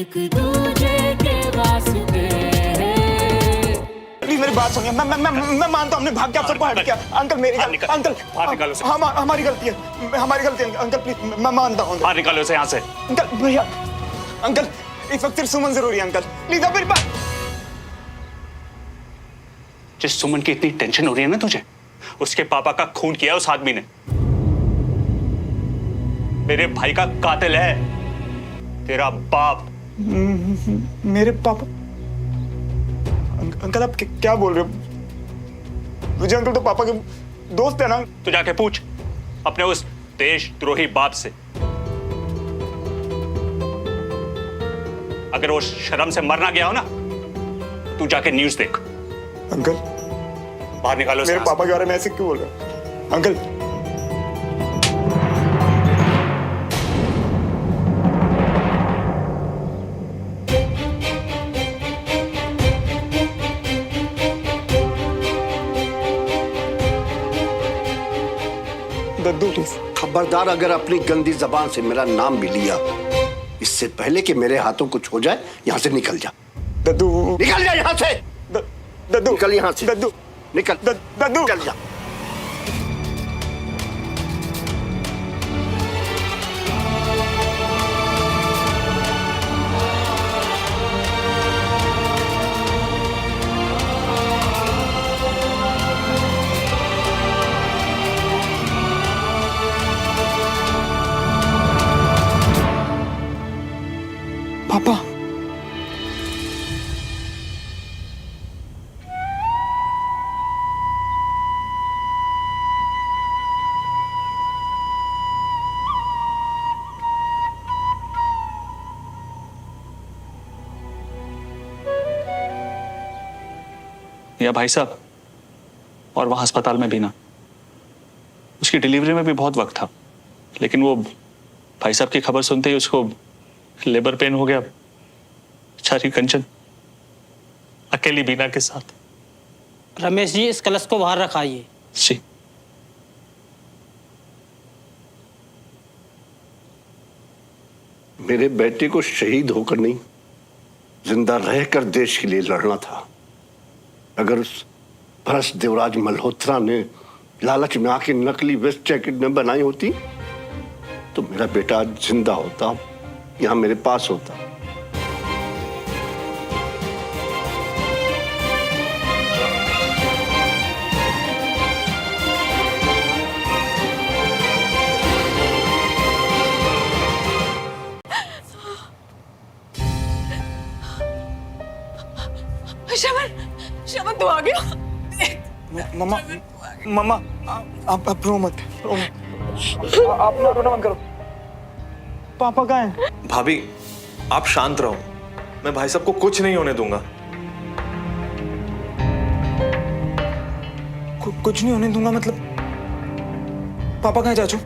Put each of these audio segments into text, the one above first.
एक दूजे के वास्ते। प्लीज मेरी बात सुनिए। मैं मानता हूँ हमने भाग के आप सबको हट किया। अंकल मेरी अंकल हमारी गलती है, हमारी गलती है अंकल, प्लीज मैं मानता हूँ। बाहर निकालो इसे यहाँ से। अंकल भैया, अंकल इस वक्त सिर्फ सुमन जरूरी है अंकल, प्लीज आप मेरी बात। जिस सुमन की इतनी टेंशन हो रही है ना तुझे, उसके पापा का खून किया उस आदमी ने। मेरे भाई का कातिल है तेरा बाप। मेरे पापा? अंकल आप क्या बोल रहे हो? मुझे अंकल तो पापा के दोस्त है ना। तू जाके पूछ अपने उस देशद्रोही बाप से, अगर वो शर्म से मर ना गया हो ना, तू जाके न्यूज़ देख। अंकल बाहर निकालो मेरे पापा के बारे में ऐसे क्यों बोल रहे हो अंकल? Daddu please. खबरदार अगर अपनी गंदी जबान से मेरा नाम भी लिया, इससे पहले कि मेरे हाथों कुछ हो जाए, यहाँ से निकल जा। दद्दू निकल जा यहाँ से। दद्दू निकल यहाँ से। दद्दू निकल। दद्दू निकल जा। पापा या भाई साहब, और वहां अस्पताल में भी ना, उसकी डिलीवरी में भी बहुत वक्त था, लेकिन वो भाई साहब की खबर सुनते ही उसको लेबर पेन हो गया। बेचारी कंचन अकेली बीना के साथ। रमेश जी, इस कलश को बाहर रखाइए। जी। मेरे बेटे को शहीद होकर नहीं, जिंदा रहकर देश के लिए लड़ना था। अगर उस भ्रष्ट देवराज मल्होत्रा ने लालच में आके नकली वेस्ट जैकेट न बनाई होती, तो मेरा बेटा आज जिंदा होता, यहां मेरे पास होता। श्रवण तू आ गया? मम्मा मम्मा आप रो मत, आप ना रोना बंद करो। पापा कहाँ हैं? भाभी आप शांत रहो, मैं भाई साहब को कुछ नहीं होने दूंगा। कुछ नहीं होने दूंगा मतलब? पापा कहाँ हैं चाचू?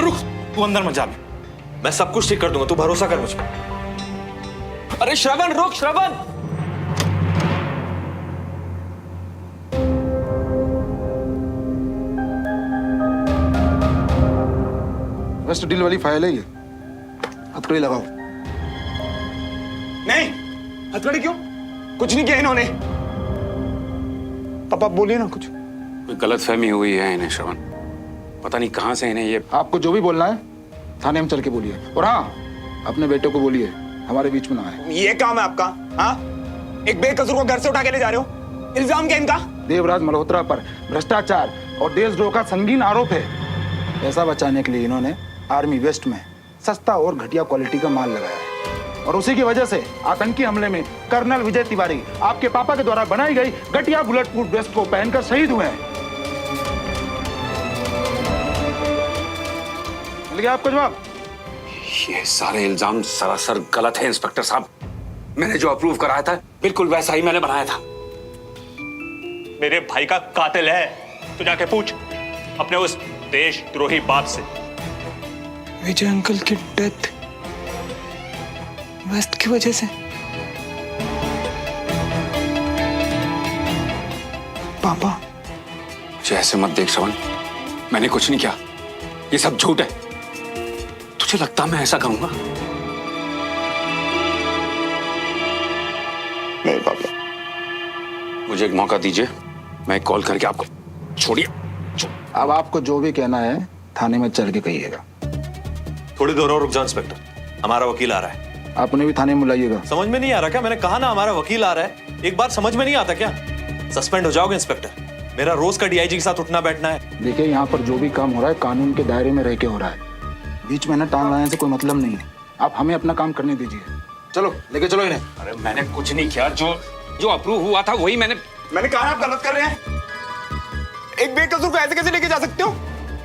रुक, तू अंदर मत जा, मैं सब कुछ ठीक कर दूंगा, तू भरोसा कर मुझ पर। अरे श्रवण रुक, श्रवण। वेस्ट डील वाली फाइल है ये, हथकड़ी लगाओ। नहीं, हथकड़ी क्यों? कुछ नहीं किया इन्होंने। पापा बोलिए ना कुछ। कोई गलतफहमी हुई है इन्हें श्रवण, पता नहीं कहां से इन्हें ये। आपको जो भी बोलना है थाने में चल के बोलिए, और हाँ, अपने बेटे को बोलिए हमारे बीच में ना आए। ये काम है आपका? हाँ, एक बेकसूर को घर से उठा के ले जा रहे हो, इल्जाम क्या इनका? देवराज मल्होत्रा पर भ्रष्टाचार और देशद्रोह का संगीन आरोप है। पैसा बचाने के लिए इन्होंने आर्मी वेस्ट में सस्ता और घटिया क्वालिटी का माल लगाया है, और उसी की वजह से आतंकी हमले में कर्नल विजय तिवारी आपके पापा के द्वारा बनाई गई घटिया बुलेट प्रूफ ड्रेस को पहनकर शहीद हुए हैं। मिल गया आपको जवाब? ये सारे इल्जाम सरासर गलत है इंस्पेक्टर साहब। मैंने जो अप्रूव कराया था बिल्कुल वैसा ही मैंने बनाया था। मेरे भाई का कातिल है, तू जाके पूछ अपने उस देशद्रोही बाप से। विजय अंकल की डेथ वेस्ट की वजह से? पापा मुझे ऐसे मत देख श्रवण, मैंने कुछ नहीं किया। ये सब झूठ है। तुझे लगता मैं ऐसा करूंगा? नहीं पापा, मुझे एक मौका दीजिए, मैं कॉल करके आपको। छोड़िए। अब आपको जो भी कहना है थाने में चल के कहिएगा। थोड़ी देर और रुक जाओ इंस्पेक्टर, हमारा वकील आ रहा है। आप उन्हें भी थाने में बुलाइएगा। समझ में नहीं आ रहा क्या? मैंने कहा ना हमारा वकील आ रहा है, एक बार समझ में नहीं आता क्या? सस्पेंड हो जाओगे इंस्पेक्टर, मेरा रोज का डीआईजी के साथ उठना बैठना है। देखिए, यहाँ पर जो भी काम हो रहा है कानून के दायरे में रह के हो रहा है, बीच में ना टांग लाने से कोई मतलब नहीं है। आप हमें अपना काम करने दीजिए। चलो लेके चलो इन्हें। अरे मैंने कुछ नहीं किया, जो अप्रूव हुआ था वही मैंने कहा आप गलत कर रहे हैं। एक बेकसूर को ऐसे कैसे लेके जा सकते हो?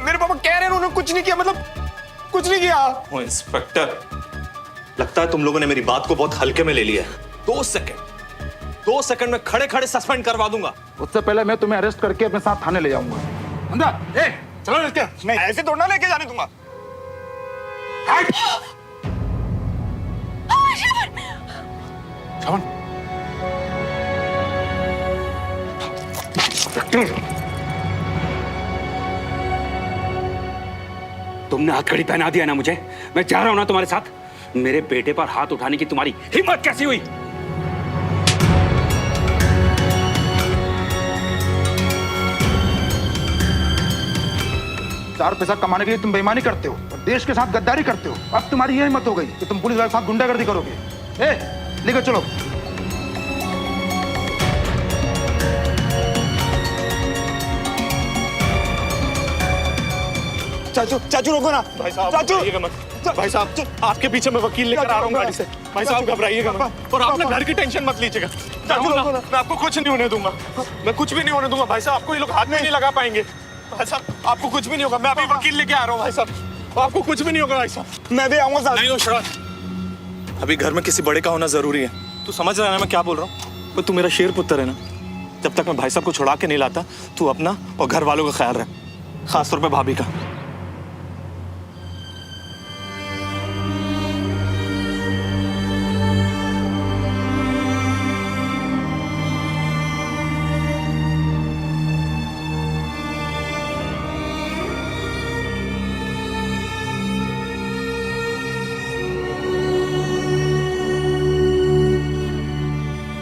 मेरे पापा कह रहे हैं उन्होंने कुछ नहीं किया, मतलब कुछ नहीं किया। ओ इंस्पेक्टर, लगता है तुम लोगों ने मेरी बात को बहुत हल्के में ले लिया है। 2 सेकंड में खड़े खड़े सस्पेंड करवा दूंगा। उससे पहले मैं तुम्हें अरेस्ट करके अपने साथ थाने ले जाऊंगा। अंदर चलो लेके। नहीं, ऐसे थोड़ा लेके जाने दूंगा। श्रवण, तुमने हथकड़ी पहना दिया ना मुझे। मैं जा रहा हूं ना तुम्हारे साथ। मेरे बेटे पर हाथ उठाने की तुम्हारी हिम्मत कैसी हुई? चार पैसा कमाने के लिए तुम बेईमानी करते हो और देश के साथ गद्दारी करते हो। अब तुम्हारी यह हिम्मत हो गई कि तुम पुलिस वाले के साथ गुंडागर्दी करोगे। लेकर चलो। चाचू रोको ना। भाई साहब चाचू, घबराइएगा मत। भाई साहब आपके पीछे मैं वकील लेकर आ रहा हूँ गाड़ी से। भाई साहब घबराइएगा मत, और आप ना घर की टेंशन मत लीजिएगा। चाचू ना, मैं आपको कुछ नहीं होने दूंगा, मैं कुछ भी नहीं होने दूंगा। भाई साहब आपको ये लोग हाथ में नहीं लगा पाएंगे। भाई साहब आपको कुछ भी नहीं होगा, मैं अभी वकील लेके आ रहा हूँ। भाई साहब आपको कुछ भी नहीं होगा। भाई साहब मैं भी आऊंगा साथ। नहीं हो शरद, अभी घर में किसी बड़े का होना जरूरी है। तू समझ रहा है ना मैं क्या बोल रहा हूँ? तो तू मेरा शेर पुत्र है ना। जब तक मैं भाई साहब को छुड़ा के नहीं लाता, तू अपना और घर वालों का ख्याल रख, खासतौर पर भाभी का।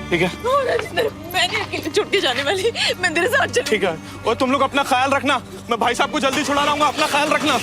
ठीक है, मैं नहीं अकेले छुट के जाने वाली, मैं तेरे साथ चलूंगी। ठीक है। और तुम लोग अपना ख्याल रखना, मैं भाई साहब को जल्दी छुड़ा लाऊंगा, अपना ख्याल रखना।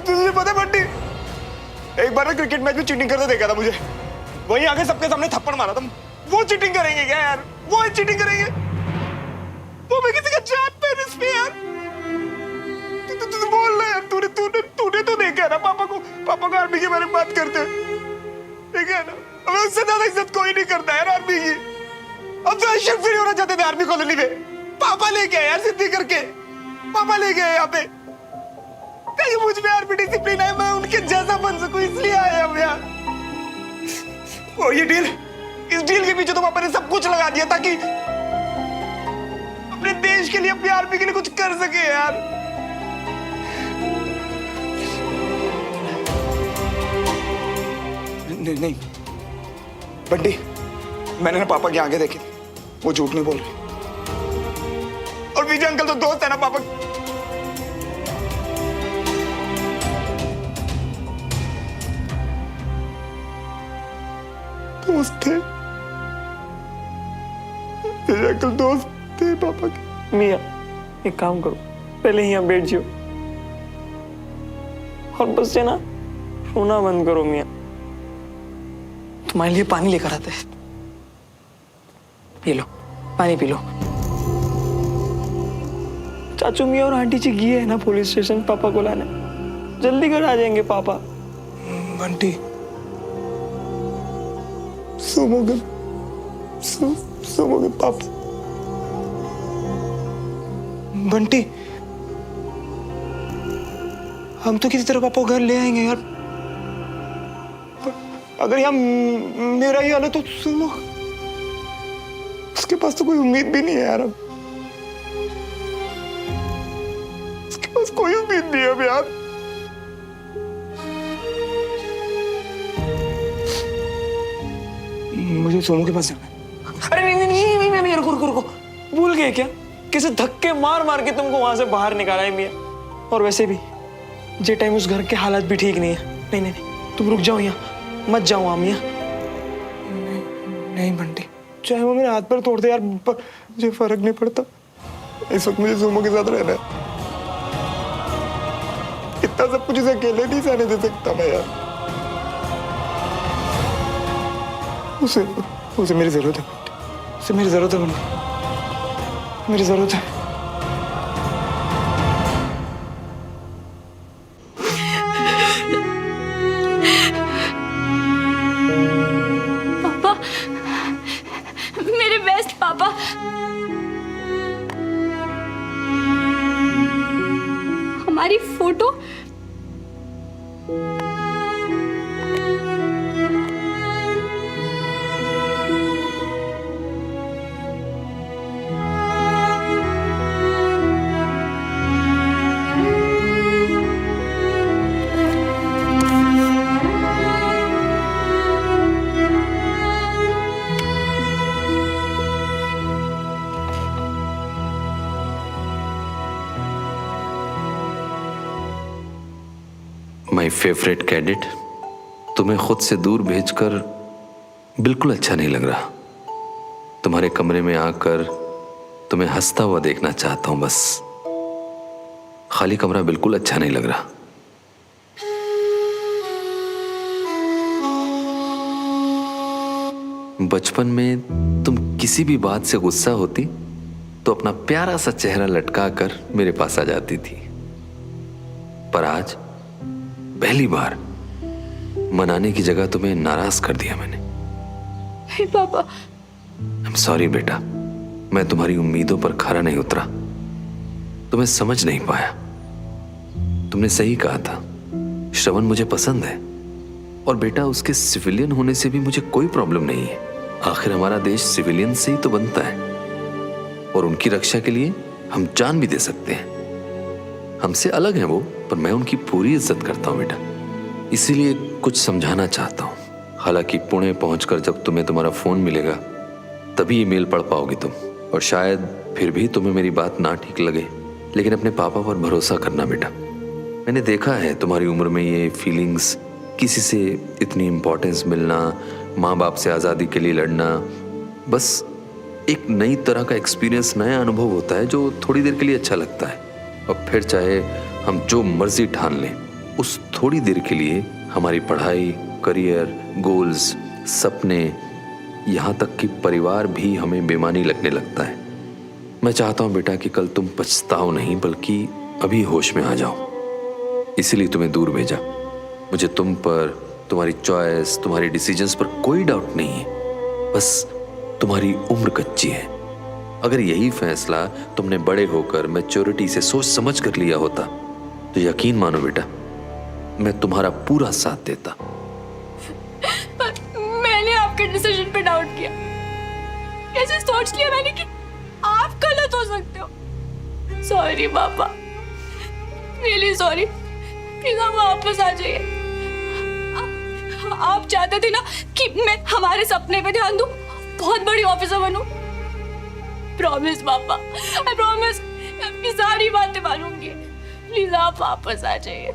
तुझे पता है बंटी, एक बार ना क्रिकेट मैच में चीटिंग करते देखा था मुझे, वहीं आगे सबके सामने थप्पड़ मारा था। वो चीटिंग करेंगे क्या यार? वो चीटिंग करेंगे? वो मैं किसी का जान पे इस पे यार। तू बोल रहा है यार, तूने तो देखा ना पापा को आर्मी के बारे में बात करते, देखा है ना? हमें उससे ज्यादा इज्जत कोई नहीं करता यार आर्मी की। अब तो अशरफ फ्री होना चाहते थे आर्मी कॉलोनी में, पापा लेके आए यार सिद्धि करके, पापा लेके आए यहाँ पे। कहीं मुझ में आर्मी डिसिप्लिन है, मैं उनके जैसा बन सकूं इसलिए आए हम यहाँ। और ये डील, इस डील के पीछे तो पापा ने सब कुछ लगा दिया ताकि अपने देश के लिए, अपनी आर्मी के लिए कुछ कर सके यार। नहीं बंटी, मैंने ना पापा के आगे देखे, वो झूठ नहीं बोल रहे। और विजय अंकल तो दोस्त है ना पापा। दोस्त थे, विजय अंकल दोस्त थे पापा के। मिया एक काम करो, पहले यहाँ बैठ जाओ और बस से ना रोना बंद करो। मिया तुम्हारे लिए पानी लेकर आते हैं, ये लो पानी पी लो। चाचू मिया और आंटी जी गए है ना पुलिस स्टेशन पापा को लाने, जल्दी घर आ जाएंगे पापा। बंटी सोमोगे, सोमोगे पापा। बंटी हम तो किसी तरह पापा को घर ले आएंगे यार। अगर यहाँ मेरा ही हाल है तो सुनो, उसके पास तो कोई उम्मीद भी नहीं है यार। अब उसके पास कोई उम्मीद नहीं है अब यार। मुझे सोनू के पास जाना है। अरे नहीं नहीं नहीं नहीं, रुको रुको रुको, भूल गए क्या? किसी धक्के मार मार के तुमको वहां से बाहर निकाला है मिया। और वैसे भी जे टाइम उस घर के हालात भी ठीक नहीं है। नहीं नहीं नहीं, तुम रुक जाओ यहाँ, मत जाओ वहां मिया। नहीं बंटी, चाहे वो मेरे हाथ पर तोड़ दे यार, पर मुझे फर्क नहीं पड़ता। इस वक्त मुझे सोमो के साथ रहना है। इतना सब कुछ इसे अकेले नहीं सहने दे सकता मैं यार। उसे मेरी जरूरत है, उसे मेरी जरूरत है बंटी, मेरी जरूरत है। पापा, मेरे बेस्ट पापा। हमारी फोटो माय फेवरेट कैडेट, तुम्हें खुद से दूर भेजकर बिल्कुल अच्छा नहीं लग रहा। तुम्हारे कमरे में आकर तुम्हें हंसता हुआ देखना चाहता हूं बस। खाली कमरा बिल्कुल अच्छा नहीं लग रहा। बचपन में तुम किसी भी बात से गुस्सा होती तो अपना प्यारा सा चेहरा लटका कर मेरे पास आ जाती थी, पर आज पहली बार मनाने की जगह तुम्हें नाराज कर दिया मैंने। नहीं पापा। आई एम सॉरी बेटा, मैं तुम्हारी उम्मीदों पर खरा नहीं उतरा, तुम्हें समझ नहीं पाया। तुमने सही कहा था, श्रवण मुझे पसंद है, और बेटा उसके सिविलियन होने से भी मुझे कोई प्रॉब्लम नहीं है। आखिर हमारा देश सिविलियन से ही तो बनता है, और उनकी रक्षा के लिए हम जान भी दे सकते हैं। हमसे अलग हैं वो, पर मैं उनकी पूरी इज्जत करता हूं बेटा। इसीलिए कुछ समझाना चाहता हूं। हालांकि पुणे पहुंचकर जब तुम्हें तुम्हारा फोन मिलेगा तभी ईमेल पढ़ पाओगी तुम, और शायद फिर भी तुम्हें मेरी बात ना ठीक लगे, लेकिन अपने पापा पर भरोसा करना बेटा। मैंने देखा है तुम्हारी उम्र में ये फीलिंग्स, किसी से इतनी इम्पोर्टेंस मिलना, माँ बाप से आज़ादी के लिए लड़ना, बस एक नई तरह का एक्सपीरियंस, नया अनुभव होता है जो थोड़ी देर के लिए अच्छा लगता है, और फिर चाहे हम जो मर्जी ठान लें, उस थोड़ी देर के लिए हमारी पढ़ाई, करियर, गोल्स, सपने, यहाँ तक कि परिवार भी हमें बेमानी लगने लगता है। मैं चाहता हूँ बेटा कि कल तुम पछताओ नहीं, बल्कि अभी होश में आ जाओ। इसीलिए तुम्हें दूर भेजा। मुझे तुम पर, तुम्हारी चॉइस, तुम्हारी डिसीजंस पर कोई डाउट नहीं है, बस तुम्हारी उम्र कच्ची है। अगर यही फैसला तुमने बड़े होकर मैच्योरिटी से सोच समझ कर लिया होता तो यकीन मानो बेटा, मैं तुम्हारा पूरा साथ देता। पर मैंने आपके डिसीजन पे डाउट किया। कैसे सोच लिया मैंने कि आप गलत हो सकते हो। सॉरी पापा, रियली सॉरी। प्लीज आप वापस आ जाइए। आप चाहते थे ना कि मैं हमारे सपने पे ध्यान दूं, बहुत बड़ी ऑफिसर बनूं। प्रॉमिस पापा, आई प्रॉमिस मैं आपकी सारी बातें मानूंगी। प्लीज आप वापस आ जाइए।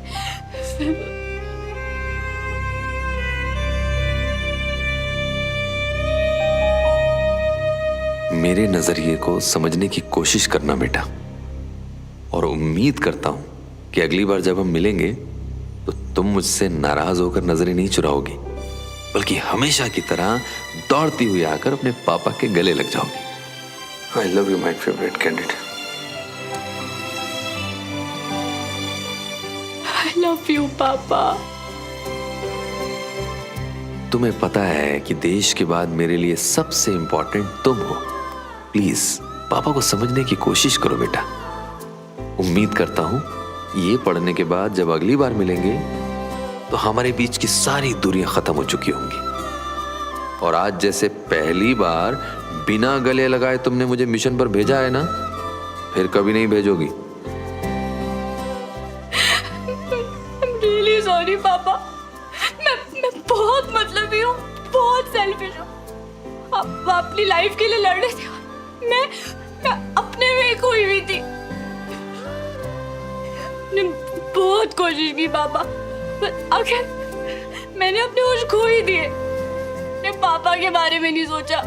मेरे नजरिए को समझने की कोशिश करना बेटा, और उम्मीद करता हूं कि अगली बार जब हम मिलेंगे तो तुम मुझसे नाराज होकर नजरें नहीं चुराओगी, बल्कि हमेशा की तरह दौड़ती हुई आकर अपने पापा के गले लग जाओगी। I love you my favourite candidate. I love you पापा। तुम्हें पता है कि देश के बाद मेरे लिए सबसे इंपॉर्टेंट तुम हो। प्लीज पापा को समझने की कोशिश करो बेटा। उम्मीद करता हूं ये पढ़ने के बाद जब अगली बार मिलेंगे तो हमारे बीच की सारी दूरियां खत्म हो चुकी होंगी, और आज जैसे पहली बार बिना गले लगाए तुमने मुझे मिशन पर भेजा है ना, फिर कभी नहीं भेजोगी। रियली सॉरी पापा। मैं बहुत मतलबी हूँ, बहुत सेल्फिश हूँ। आप अपनी लाइफ के लिए लड़ रहे थे, मैं अपने में खोई हुई थी। मैंने बहुत कोशिश की पापा, पर आखिर मैंने अपने होश खो ही दिए। मैंने पापा के बारे में नहीं सोचा।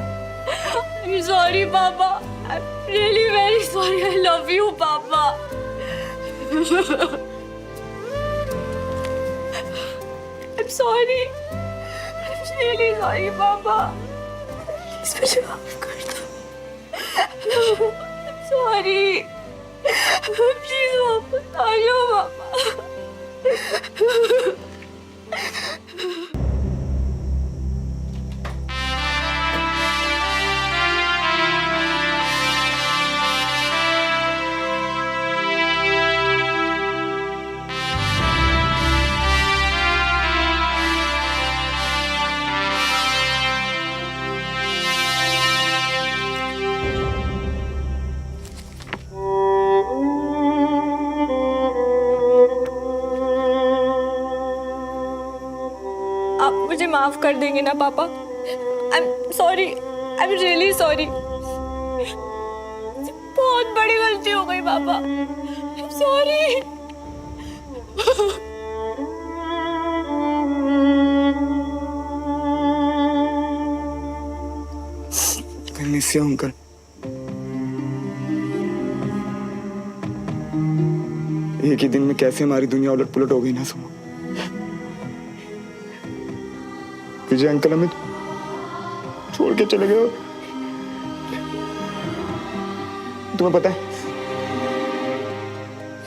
I'm sorry पापा, I'm really very sorry. I love you पापा। I'm sorry. I'm really sorry पापा। प्लीज मुझे माफ कर दो। I'm sorry। प्लीज वापस आ जाओ पापा। आप मुझे माफ कर देंगे ना पापा? I'm sorry, I'm really sorry। बहुत बड़ी गलती हो गई पापा। I'm sorry। I miss you, uncle। एक ही दिन में कैसे हमारी दुनिया उलट पुलट हो गई ना सुनो। विजय अंकल हमें छोड़ के चले गए। तुम्हें पता है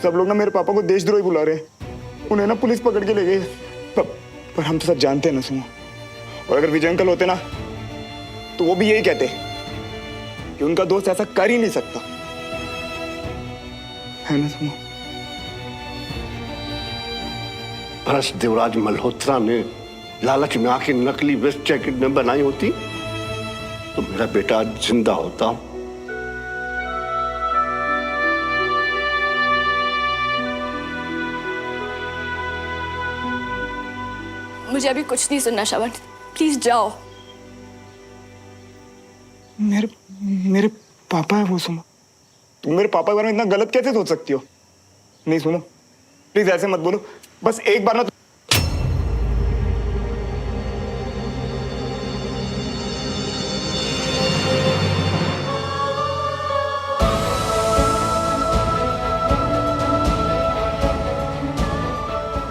सब लोग ना मेरे पापा को देशद्रोही बुला रहे हैं। उन्हें ना पुलिस पकड़ के ले गई। पर हम तो सब जानते हैं ना सुनो। और अगर विजय अंकल होते ना तो वो भी यही कहते कि उनका दोस्त ऐसा कर ही नहीं सकता, है ना सुनो। भ्रष्ट देवराज मल्होत्रा ने लालच में आके नकली वेस्ट जैकेट में बनाई होती तो मेरा बेटा आज जिंदा होता। मुझे अभी कुछ नहीं सुनना श्रवण, प्लीज जाओ। मेरे पापा है वो सुनो। तुम मेरे पापा के बारे में इतना गलत कैसे सोच सकती हो? नहीं सुनो, प्लीज ऐसे मत बोलो। बस एक बार ना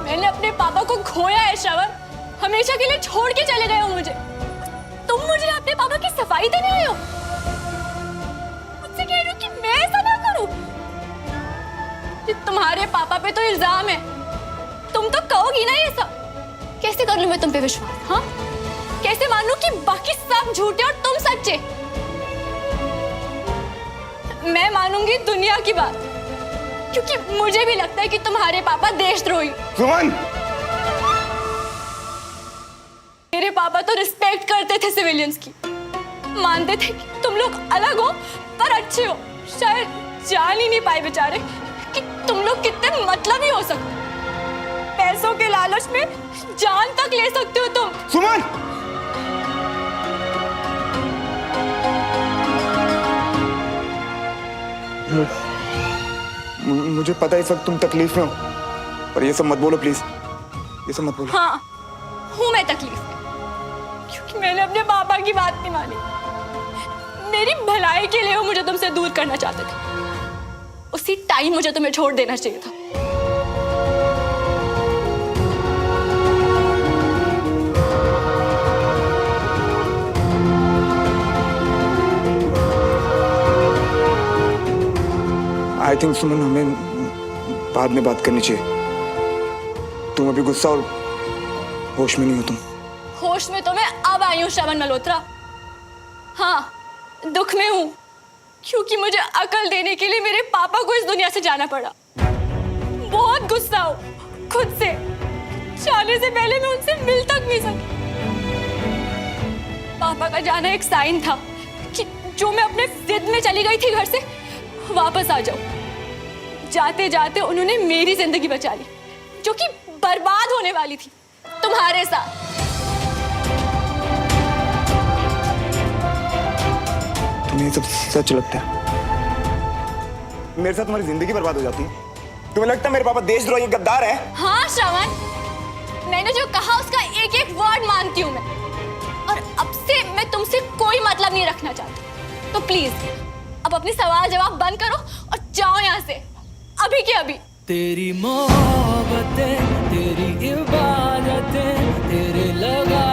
मैंने अपने पापा को खोया है श्रवण। हमेशा के लिए छोड़ के चले गए हो मुझे। तुम मुझे अपने पापा की सफाई देने आए हो। मुझसे कह रहे हो कि मैं ऐसा ना करूं। ये तुम्हारे पापा पे तो इल्जाम है, तुम तो कहोगी ना ये सब। कैसे कर लूं मैं तुम पे विश्वास? हाँ, कैसे मानूं कि बाकी सब झूठे और तुम सच्चे? मैं मानूंगी दुनिया की बात, क्योंकि मुझे भी लगता है कि तुम्हारे पापा देशद्रोही। सुमन, मेरे पापा तो रिस्पेक्ट करते थे सिविलियंस की, मानते थे कि तुम लोग अलग हो पर अच्छे हो। शायद जान ही नहीं पाए बेचारे कि तुम लोग कितने मतलबी हो सकते। पैसों के लालच में जान तक ले सकते हो तुम। सुमन, मुझे पता है इस वक्त तुम तकलीफ में हो, पर ये सब मत बोलो प्लीज, ये सब मत बोलो। हाँ, हूँ मैं तकलीफ में, क्योंकि मैंने अपने पापा की बात नहीं मानी। मेरी भलाई के लिए वो मुझे तुमसे दूर करना चाहते थे। उसी टाइम मुझे तुम्हें छोड़ देना चाहिए था। आई थिंक सुमन, हमें बाद में बात करनी चाहिए। तुम अभी गुस्सा और होश में नहीं हो तुम। होश में तो मैं अब आई हूँ श्रवण मल्होत्रा। हाँ, दुख में हूँ, क्योंकि मुझे अकल देने के लिए मेरे पापा को इस दुनिया से जाना पड़ा। बहुत गुस्सा हूँ खुद से। जाने से पहले मैं उनसे मिल तक नहीं सकी। पापा का जाना एक साइन था कि जो मैं अपने जिद में चली गई थी घर से, वापस आ जाओ। जाते जाते उन्होंने मेरी जिंदगी बचा ली, जो कि बर्बाद होने वाली थी तुम्हारे साथ। तुम्हें सब सच लगता है? मेरे साथ तुम्हारी जिंदगी बर्बाद हो जाती है? तुम्हें लगता है मेरे पापा देशद्रोही गद्दार है? हाँ श्रवण, मैंने जो कहा उसका एक एक वर्ड मानती हूँ मैं, और अब से मैं तुमसे कोई मतलब नहीं रखना चाहती। तो प्लीज अब अपनी सवाल जवाब बंद करो और जाओ यहाँ से, अभी के अभी। तेरी मोहब्बतें, तेरी इबादतें, तेरे लगा